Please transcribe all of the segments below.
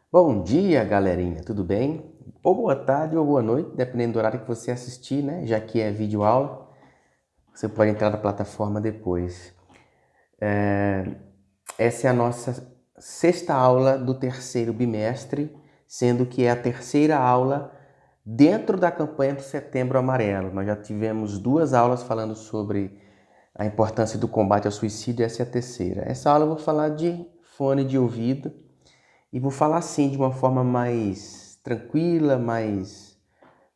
Bom dia, galerinha, tudo bem? Ou boa tarde ou boa noite, dependendo do horário que você assistir, né? Já que é vídeo aula, você pode entrar na plataforma depois. Essa é a nossa sexta aula do terceiro bimestre, sendo que é a terceira aula dentro da campanha do Setembro Amarelo. Nós já tivemos duas aulas falando sobre a importância do combate ao suicídio, essa é a terceira. Essa aula eu vou falar de fone de ouvido. E vou falar assim de uma forma mais tranquila, mais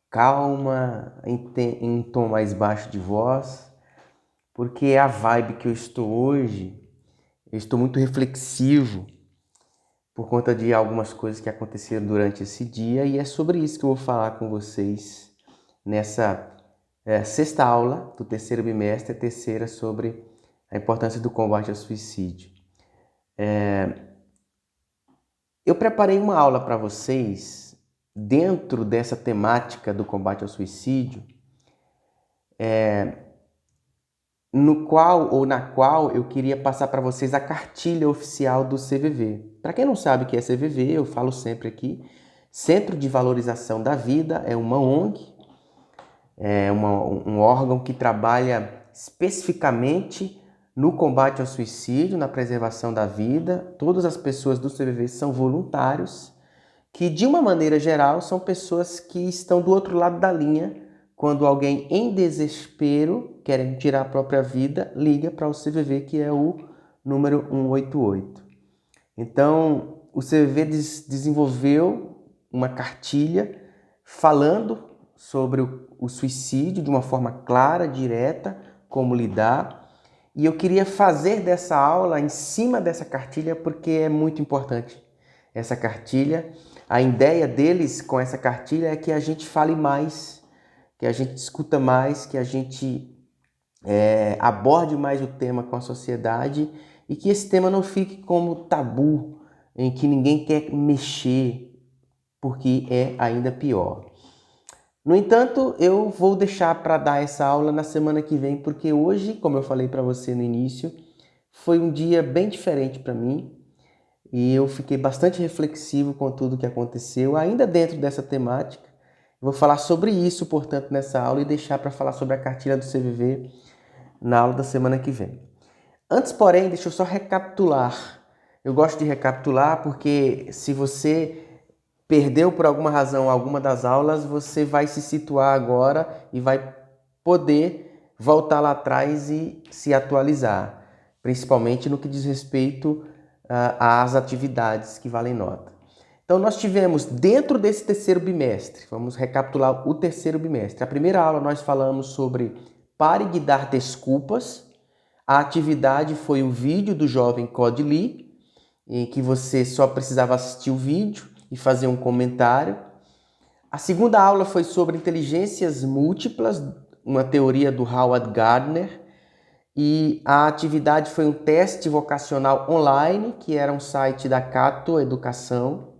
calma, em um tom mais baixo de voz, porque é a vibe que eu estou hoje. Eu estou muito reflexivo por conta de algumas coisas que aconteceram durante esse dia e é sobre isso que eu vou falar com vocês nessa sexta aula do terceiro bimestre, a terceira sobre a importância do combate ao suicídio. Eu preparei uma aula para vocês dentro dessa temática do combate ao suicídio, no qual ou na qual eu queria passar para vocês a cartilha oficial do CVV. Para quem não sabe o que é CVV, eu falo sempre aqui, Centro de Valorização da Vida, é uma ONG, um órgão que trabalha especificamente no combate ao suicídio, na preservação da vida. Todas as pessoas do CVV são voluntários, que de uma maneira geral são pessoas que estão do outro lado da linha quando alguém em desespero, querendo tirar a própria vida, liga para o CVV, que é o número 188. Então, o CVV desenvolveu uma cartilha falando sobre o suicídio de uma forma clara, direta, como lidar. E eu queria fazer dessa aula em cima dessa cartilha porque é muito importante essa cartilha. A ideia deles com essa cartilha é que a gente fale mais, que a gente discuta mais, que a gente aborde mais o tema com a sociedade e que esse tema não fique como tabu, em que ninguém quer mexer, porque é ainda pior. No entanto, eu vou deixar para dar essa aula na semana que vem, porque hoje, como eu falei para você no início, foi um dia bem diferente para mim e eu fiquei bastante reflexivo com tudo que aconteceu, ainda dentro dessa temática. Vou falar sobre isso, portanto, nessa aula e deixar para falar sobre a cartilha do CVV na aula da semana que vem. Antes, porém, deixa eu só recapitular. Eu gosto de recapitular porque se você perdeu por alguma razão alguma das aulas, você vai se situar agora e vai poder voltar lá atrás e se atualizar, principalmente no que diz respeito às atividades que valem nota. Então, nós tivemos dentro desse terceiro bimestre, vamos recapitular o terceiro bimestre. A primeira aula nós falamos sobre pare de dar desculpas. A atividade foi o vídeo do jovem Cod Lee, em que você só precisava assistir o vídeo e fazer um comentário. A segunda aula foi sobre inteligências múltiplas, uma teoria do Howard Gardner. E a atividade foi um teste vocacional online, que era um site da Cato Educação.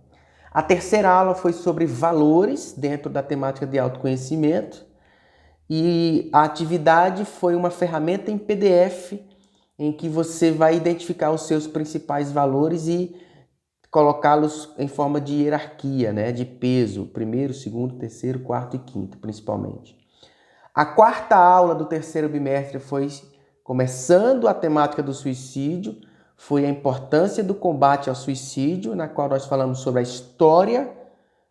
A terceira aula foi sobre valores dentro da temática de autoconhecimento. E a atividade foi uma ferramenta em PDF em que você vai identificar os seus principais valores e colocá-los em forma de hierarquia, né, de peso, primeiro, segundo, terceiro, quarto e quinto, principalmente. A quarta aula do terceiro bimestre foi começando a temática do suicídio, foi a importância do combate ao suicídio, na qual nós falamos sobre a história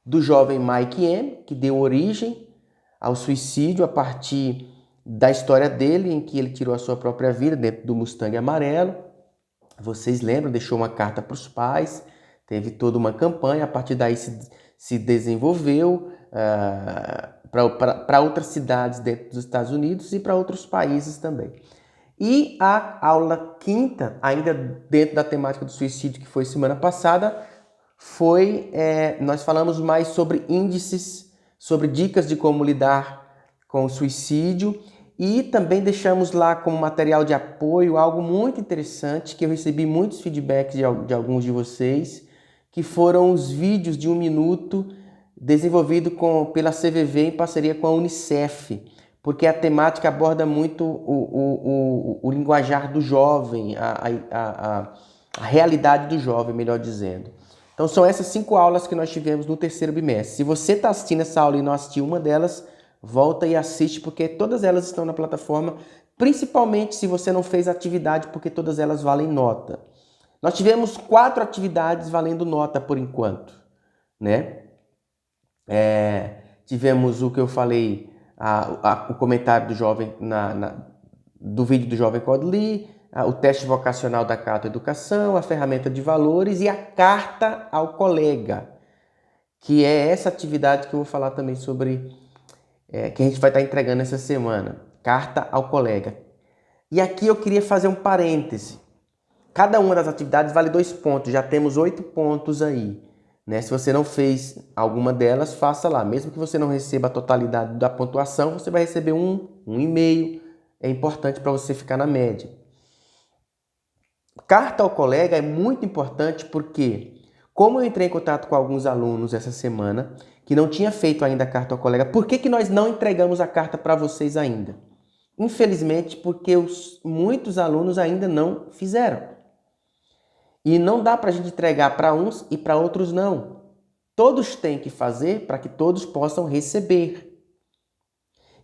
do jovem Mike M, que deu origem ao suicídio a partir da história dele, em que ele tirou a sua própria vida dentro do Mustang amarelo. Vocês lembram, deixou uma carta para os pais, teve toda uma campanha, a partir daí se desenvolveu para outras cidades dentro dos Estados Unidos e para outros países também. E a aula quinta, ainda dentro da temática do suicídio, que foi semana passada, nós falamos mais sobre índices, sobre dicas de como lidar com o suicídio e também deixamos lá como material de apoio algo muito interessante que eu recebi muitos feedbacks de alguns de vocês, que foram os vídeos de 1 minuto desenvolvido pela CVV em parceria com a Unicef, porque a temática aborda muito o linguajar do jovem, a realidade do jovem, melhor dizendo. Então são essas 5 aulas que nós tivemos no terceiro bimestre. Se você está assistindo essa aula e não assistiu uma delas, volta e assiste, porque todas elas estão na plataforma, principalmente se você não fez atividade, porque todas elas valem nota. Nós tivemos 4 atividades valendo nota por enquanto, né? Tivemos o que eu falei, o comentário do jovem do vídeo do jovem Codli, o teste vocacional da Carta Educação, a ferramenta de valores e a carta ao colega, que é essa atividade que eu vou falar também sobre, que a gente vai estar entregando essa semana, carta ao colega. E aqui eu queria fazer um parêntese. Cada uma das atividades vale 2 pontos, já temos 8 pontos aí. Né? Se você não fez alguma delas, faça lá. Mesmo que você não receba a totalidade da pontuação, você vai receber um e-mail. É importante para você ficar na média. Carta ao colega é muito importante porque, como eu entrei em contato com alguns alunos essa semana que não tinha feito ainda a carta ao colega, por que nós não entregamos a carta para vocês ainda? Infelizmente, porque muitos alunos ainda não fizeram. E não dá para a gente entregar para uns e para outros não. Todos têm que fazer para que todos possam receber.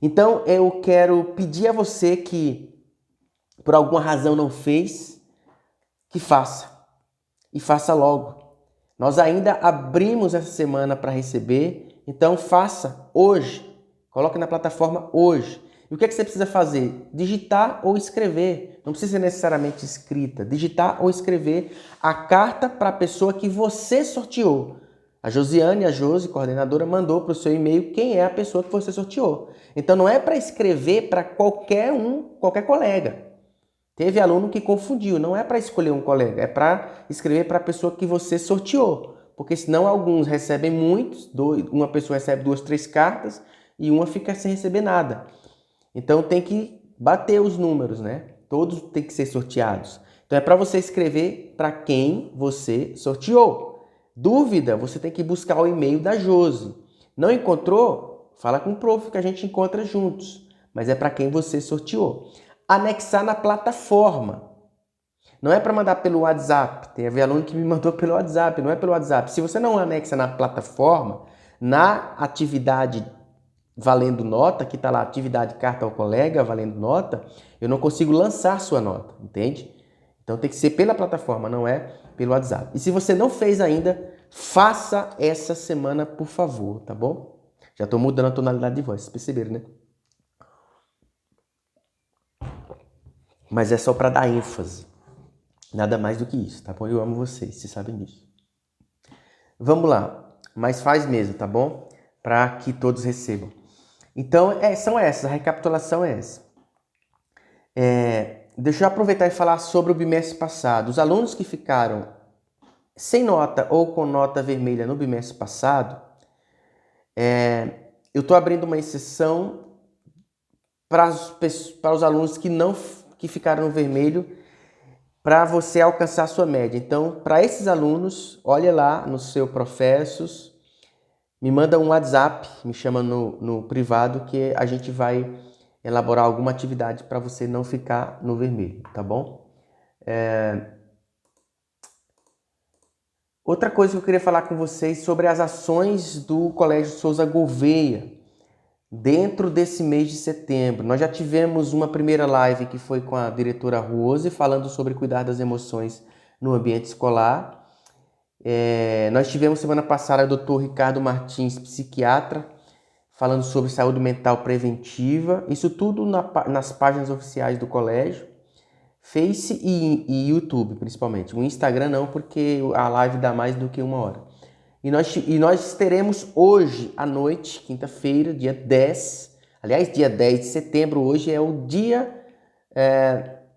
Então eu quero pedir a você que por alguma razão não fez, que faça. E faça logo. Nós ainda abrimos essa semana para receber, então faça hoje. Coloque na plataforma hoje. E o que é que você precisa fazer? Digitar ou escrever. Não precisa ser necessariamente escrita. Digitar ou escrever a carta para a pessoa que você sorteou. A Josiane, a Josi, coordenadora, mandou para o seu e-mail quem é a pessoa que você sorteou. Então não é para escrever para qualquer colega. Teve aluno que confundiu. Não é para escolher um colega, é para escrever para a pessoa que você sorteou. Porque senão alguns recebem muitos, uma pessoa recebe 2, 3 cartas e uma fica sem receber nada. Então tem que bater os números, né? Todos têm que ser sorteados. Então é para você escrever para quem você sorteou. Dúvida, você tem que buscar o e-mail da Josi. Não encontrou? Fala com o prof que a gente encontra juntos. Mas é para quem você sorteou. Anexar na plataforma. Não é para mandar pelo WhatsApp. Teve aluno que me mandou pelo WhatsApp, não é pelo WhatsApp. Se você não anexa na plataforma, na atividade valendo nota, que está lá, atividade carta ao colega, valendo nota, eu não consigo lançar sua nota, entende? Então tem que ser pela plataforma, não é pelo WhatsApp. E se você não fez ainda, faça essa semana, por favor, tá bom? Já estou mudando a tonalidade de voz, vocês perceberam, né? Mas é só para dar ênfase. Nada mais do que isso, tá bom? Eu amo vocês, vocês sabem disso. Vamos lá, mas faz mesmo, tá bom? Para que todos recebam. Então, são essas, a recapitulação é essa. Deixa eu aproveitar e falar sobre o bimestre passado. Os alunos que ficaram sem nota ou com nota vermelha no bimestre passado, eu estou abrindo uma exceção para os alunos que ficaram no vermelho, para você alcançar a sua média. Então, para esses alunos, olha lá no seu Professos, me manda um WhatsApp, me chama no privado que a gente vai elaborar alguma atividade para você não ficar no vermelho, tá bom? Outra coisa que eu queria falar com vocês sobre as ações do Colégio Souza Gouveia dentro desse mês de setembro. Nós já tivemos uma primeira live que foi com a diretora Rose, falando sobre cuidar das emoções no ambiente escolar. Nós tivemos semana passada o Dr. Ricardo Martins, psiquiatra, falando sobre saúde mental preventiva. Isso tudo nas páginas oficiais do colégio, Face e YouTube principalmente. O Instagram não, porque a live dá mais do que 1 hora. E nós teremos hoje à noite, quinta-feira, dia 10. Aliás, dia 10 de setembro, hoje é o dia,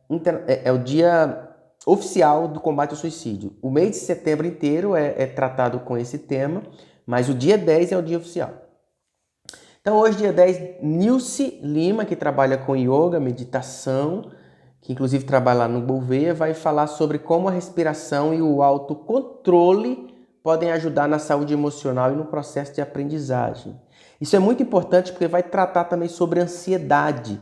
o dia oficial do combate ao suicídio. O mês de setembro inteiro é tratado com esse tema, mas o dia 10 é o dia oficial. Então hoje, dia 10, Nilce Lima, que trabalha com yoga, meditação, que inclusive trabalha lá no Gouveia, vai falar sobre como a respiração e o autocontrole podem ajudar na saúde emocional e no processo de aprendizagem. Isso é muito importante porque vai tratar também sobre ansiedade,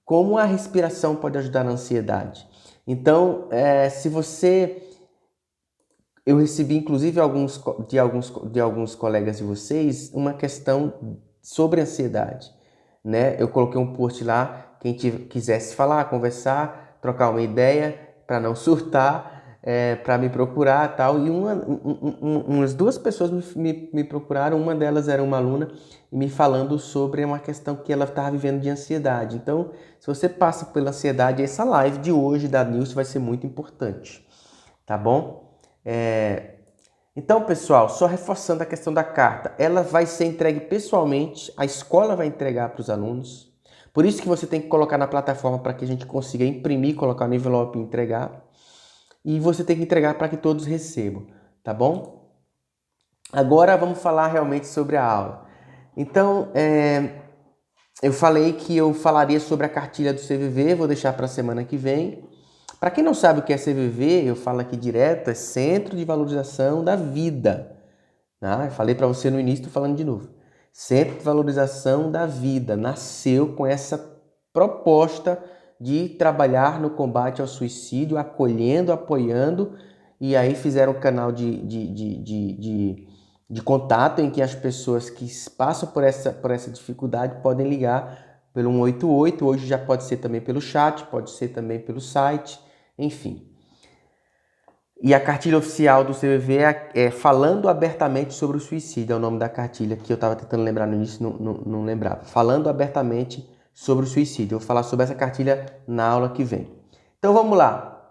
como a respiração pode ajudar na ansiedade. Então, se você Eu recebi, inclusive, de alguns colegas de vocês, uma questão sobre ansiedade, né? Eu coloquei um post lá, quem quisesse falar, conversar, trocar uma ideia, para não surtar, para me procurar tal. E umas duas pessoas me procuraram, uma delas era uma aluna, me falando sobre uma questão que ela estava vivendo de ansiedade. Então, se você passa pela ansiedade, essa live de hoje da News vai ser muito importante, tá bom? Então, pessoal, só reforçando a questão da carta, ela vai ser entregue pessoalmente, a escola vai entregar para os alunos. Por isso que você tem que colocar na plataforma para que a gente consiga imprimir, colocar no envelope e entregar. E você tem que entregar para que todos recebam, tá bom? Agora vamos falar realmente sobre a aula. Então, eu falei que eu falaria sobre a cartilha do CVV, vou deixar para a semana que vem. Para quem não sabe o que é CVV, eu falo aqui direto, é Centro de Valorização da Vida. Eu falei para você no início, estou falando de novo. Centro de Valorização da Vida nasceu com essa proposta de trabalhar no combate ao suicídio, acolhendo, apoiando, e aí fizeram um canal de contato em que as pessoas que passam por essa dificuldade podem ligar pelo 188, hoje já pode ser também pelo chat, pode ser também pelo site, enfim. E a cartilha oficial do CVV é Falando Abertamente sobre o Suicídio, é o nome da cartilha que eu estava tentando lembrar no início, não lembrava. Falando Abertamente sobre o Suicídio. Eu vou falar sobre essa cartilha na aula que vem. Então vamos lá.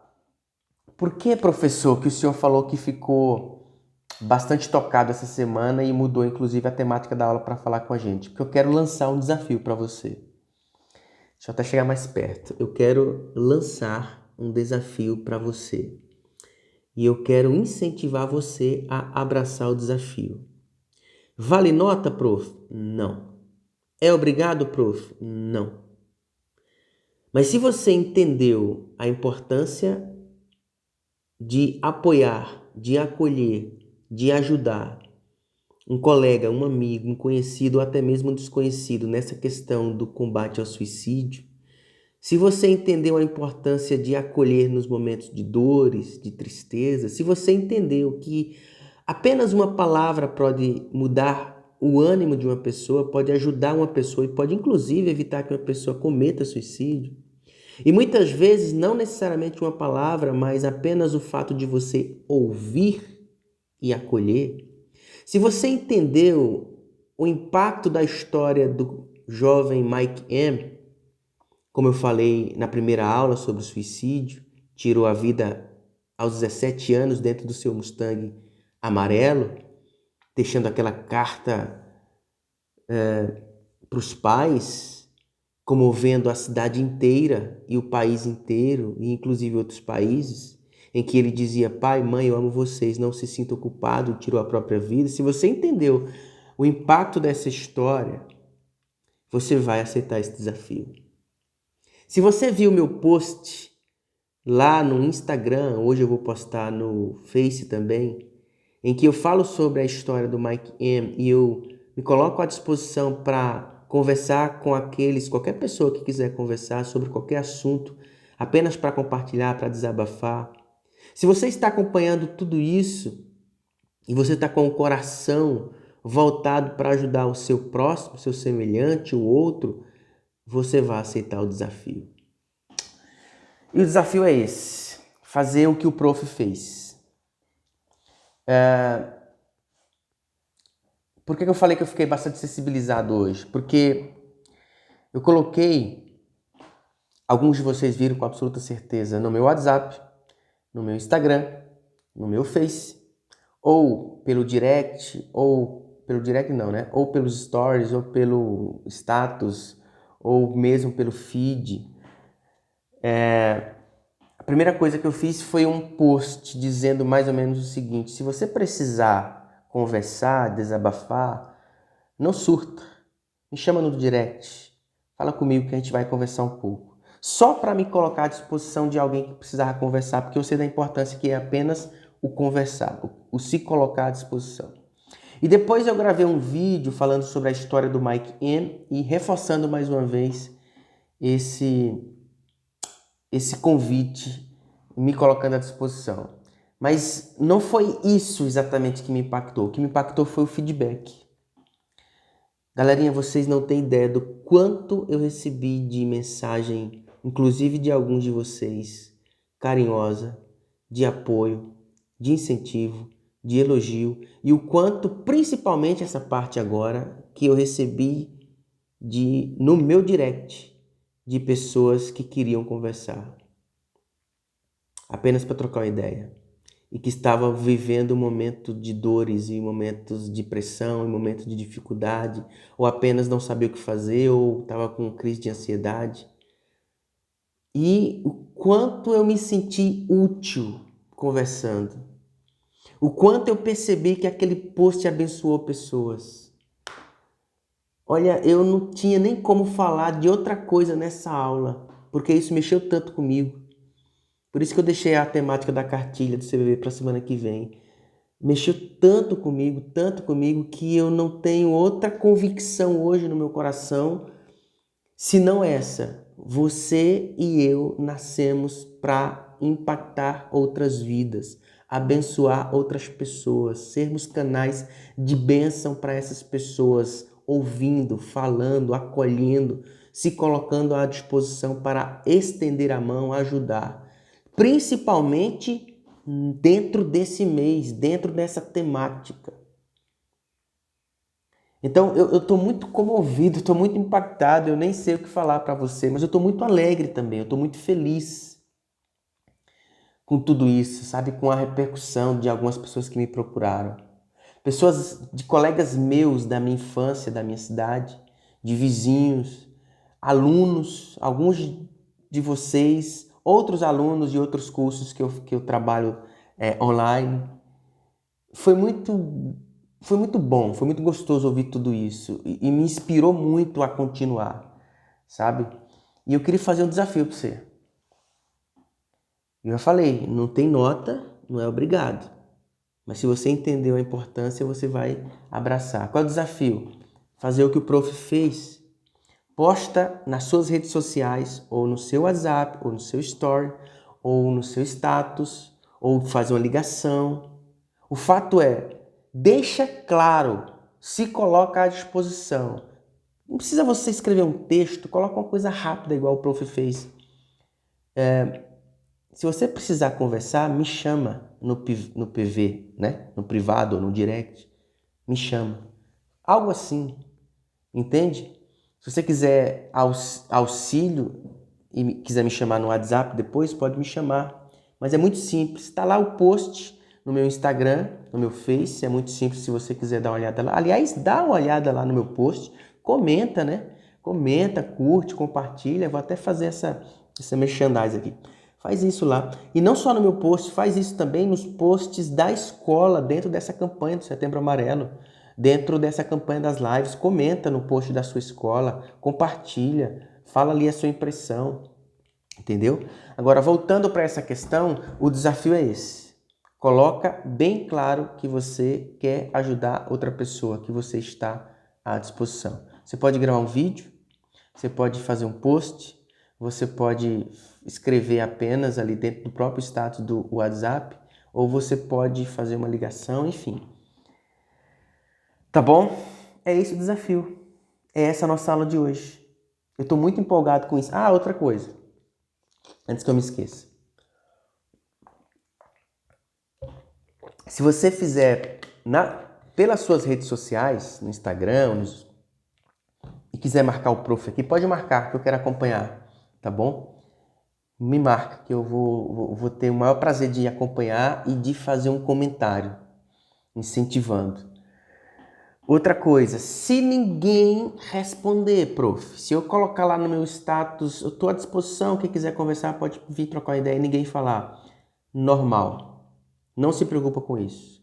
Por que, professor, que o senhor falou que ficou bastante tocado essa semana e mudou inclusive a temática da aula para falar com a gente? Porque eu quero lançar um desafio para você. Deixa eu até chegar mais perto. Eu quero lançar um desafio para você. E eu quero incentivar você a abraçar o desafio. Vale nota, prof? Não. É obrigado, prof? Não. Mas se você entendeu a importância de apoiar, de acolher, de ajudar um colega, um amigo, um conhecido ou até mesmo um desconhecido nessa questão do combate ao suicídio, se você entendeu a importância de acolher nos momentos de dores, de tristeza, se você entendeu que apenas uma palavra pode mudar o ânimo de uma pessoa, pode ajudar uma pessoa e pode inclusive evitar que uma pessoa cometa suicídio. E muitas vezes não necessariamente uma palavra, mas apenas o fato de você ouvir e acolher. Se você entendeu o impacto da história do jovem Mike M., como eu falei na primeira aula sobre o suicídio, tirou a vida aos 17 anos dentro do seu Mustang amarelo, deixando aquela carta para os pais, comovendo a cidade inteira e o país inteiro, e inclusive outros países, em que ele dizia: pai, mãe, eu amo vocês, não se sinta culpado, tirou a própria vida. Se você entendeu o impacto dessa história, você vai aceitar esse desafio. Se você viu meu post lá no Instagram, hoje eu vou postar no Face também, em que eu falo sobre a história do Mike M e eu me coloco à disposição para conversar com qualquer pessoa que quiser conversar sobre qualquer assunto, apenas para compartilhar, para desabafar. Se você está acompanhando tudo isso e você está com o coração voltado para ajudar o seu próximo, seu semelhante, o outro, você vai aceitar o desafio. E o desafio é esse: fazer o que o prof fez. Por que eu falei que eu fiquei bastante sensibilizado hoje? Porque eu coloquei, alguns de vocês viram com absoluta certeza, no meu WhatsApp, no meu Instagram, no meu Face, ou pelo direct, não, né? Ou pelos stories, ou pelo status, ou mesmo pelo feed. A primeira coisa que eu fiz foi um post dizendo mais ou menos o seguinte: se você precisar conversar, desabafar, não surta, me chama no direct, fala comigo que a gente vai conversar um pouco. Só para me colocar à disposição de alguém que precisava conversar, porque eu sei da importância que é apenas o conversar, o se colocar à disposição. E depois eu gravei um vídeo falando sobre a história do Mike M e reforçando mais uma vez esse convite, me colocando à disposição. Mas não foi isso exatamente que me impactou. O que me impactou foi o feedback. Galerinha, vocês não têm ideia do quanto eu recebi de mensagem, inclusive de alguns de vocês, carinhosa, de apoio, de incentivo, de elogio, e o quanto, principalmente essa parte agora, que eu recebi no meu direct, de pessoas que queriam conversar, apenas para trocar uma ideia, e que estavam vivendo um momento de dores e momentos de pressão, e momentos de dificuldade, ou apenas não sabia o que fazer, ou estava com crise de ansiedade. E o quanto eu me senti útil conversando. O quanto eu percebi que aquele post abençoou pessoas. Olha, eu não tinha nem como falar de outra coisa nessa aula, porque isso mexeu tanto comigo. Por isso que eu deixei a temática da cartilha do CVV para a semana que vem. Mexeu tanto comigo, que eu não tenho outra convicção hoje no meu coração, senão essa. Você e eu nascemos para impactar outras vidas, abençoar outras pessoas, sermos canais de bênção para essas pessoas, ouvindo, falando, acolhendo, se colocando à disposição para estender a mão, ajudar. Principalmente dentro desse mês, dentro dessa temática. Então eu estou muito comovido, estou muito impactado, eu nem sei o que falar para você, mas eu estou muito alegre também, eu estou muito feliz com tudo isso, sabe? Com a repercussão de algumas pessoas que me procuraram. Pessoas, de colegas meus da minha infância, da minha cidade, de vizinhos, alunos, alguns de vocês, outros alunos de outros cursos que eu trabalho online. Foi muito bom, foi muito gostoso ouvir tudo isso e me inspirou muito a continuar, sabe? E eu queria fazer um desafio para você. Eu já falei, não tem nota, não é obrigado. Mas se você entendeu a importância, você vai abraçar. Qual é o desafio? Fazer o que o prof fez. Posta nas suas redes sociais, ou no seu WhatsApp, ou no seu story, ou no seu status, ou faz uma ligação. O fato é, deixa claro, se coloca à disposição. Não precisa você escrever um texto, coloca uma coisa rápida igual o prof fez. Se você precisar conversar, me chama no PV, né? No privado ou no direct. Me chama. Algo assim, entende? Se você quiser auxílio e quiser me chamar no WhatsApp depois, pode me chamar. Mas é muito simples. Está lá o post no meu Instagram, no meu Face. É muito simples se você quiser dar uma olhada lá. Aliás, dá uma olhada lá no meu post. Comenta, né? Comenta, curte, compartilha. Vou até fazer essa merchandise aqui. Faz isso lá. E não só no meu post, faz isso também nos posts da escola, dentro dessa campanha do Setembro Amarelo, dentro dessa campanha das lives. Comenta no post da sua escola, compartilha, fala ali a sua impressão, entendeu? Agora, voltando para essa questão, o desafio é esse. Coloca bem claro que você quer ajudar outra pessoa, que você está à disposição. Você pode gravar um vídeo, você pode fazer um post, você pode escrever apenas ali dentro do próprio status do WhatsApp, ou você pode fazer uma ligação, enfim. Tá bom? É esse o desafio. É essa a nossa aula de hoje. Eu estou muito empolgado com isso. Ah, outra coisa. Antes que eu me esqueça. Se você fizer pelas suas redes sociais, no Instagram, e quiser marcar o prof aqui, pode marcar, que eu quero acompanhar, tá bom? Me marca, que eu vou ter o maior prazer de acompanhar e de fazer um comentário, incentivando. Outra coisa, se ninguém responder, prof, se eu colocar lá no meu status, eu estou à disposição, quem quiser conversar pode vir trocar uma ideia e ninguém falar. Normal, não se preocupa com isso.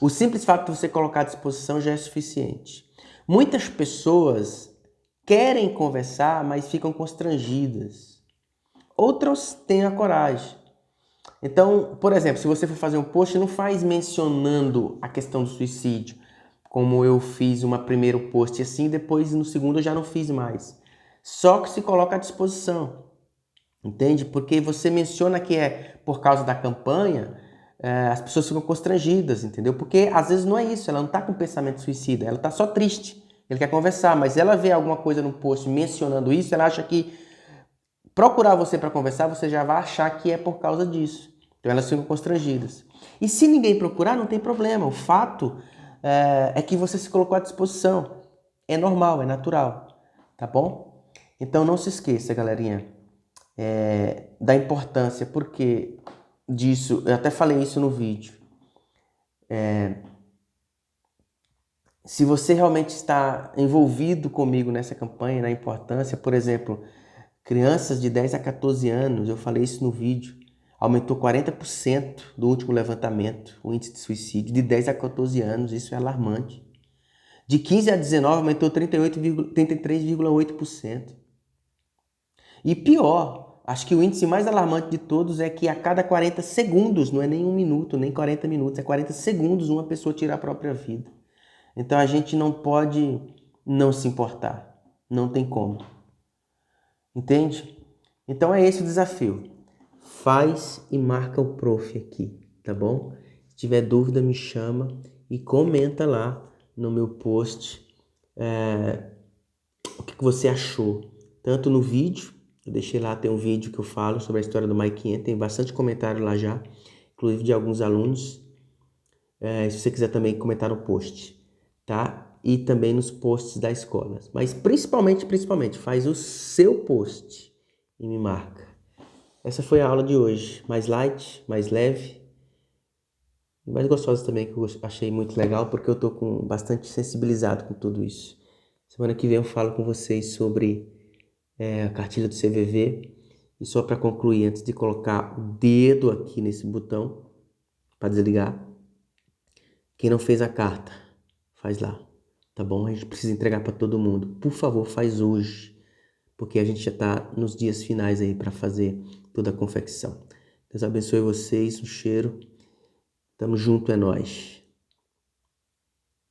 O simples fato de você colocar à disposição já é suficiente. Muitas pessoas querem conversar, mas ficam constrangidas. Outras têm a coragem. Então, por exemplo, se você for fazer um post, não faz mencionando a questão do suicídio, como eu fiz uma primeiro post assim, depois no segundo eu já não fiz mais. Só que se coloca à disposição, entende? Porque você menciona que é por causa da campanha, as pessoas ficam constrangidas, entendeu? Porque às vezes não é isso, ela não tá com pensamento suicida, ela tá só triste. Ele quer conversar, mas ela vê alguma coisa no post mencionando isso, ela acha que procurar você para conversar, você já vai achar que é por causa disso. Então elas ficam constrangidas. E se ninguém procurar, não tem problema. O fato é que você se colocou à disposição. É normal, é natural, tá bom? Então não se esqueça, galerinha, da importância, porque disso, eu até falei isso no vídeo. Se você realmente está envolvido comigo nessa campanha, na importância, por exemplo, crianças de 10 a 14 anos, eu falei isso no vídeo, aumentou 40% do último levantamento, o índice de suicídio, de 10 a 14 anos, isso é alarmante. De 15 a 19 aumentou 33,8%. E pior, acho que o índice mais alarmante de todos é que a cada 40 segundos, não é nem 1 minuto, nem 40 minutos, é 40 segundos uma pessoa tira a própria vida. Então a gente não pode não se importar, não tem como. Entende? Então é esse o desafio. Faz e marca o prof aqui, tá bom? Se tiver dúvida, me chama e comenta lá no meu post o que você achou. Tanto no vídeo, eu deixei lá, tem um vídeo que eu falo sobre a história do Mike Yen, tem bastante comentário lá já, inclusive de alguns alunos. Se você quiser também comentar no post, tá? E também nos posts da escola. Mas principalmente, faz o seu post e me marca. Essa foi a aula de hoje, mais light, mais leve e mais gostosa também, que eu achei muito legal, porque eu tô bastante sensibilizado com tudo isso. Semana que vem eu falo com vocês sobre a cartilha do CVV. E só para concluir, antes de colocar o dedo aqui nesse botão para desligar, quem não fez a carta, faz lá, tá bom? A gente precisa entregar para todo mundo. Por favor, faz hoje, porque a gente já tá nos dias finais aí para fazer toda a confecção. Deus abençoe vocês, um cheiro. Tamo junto, é nóis.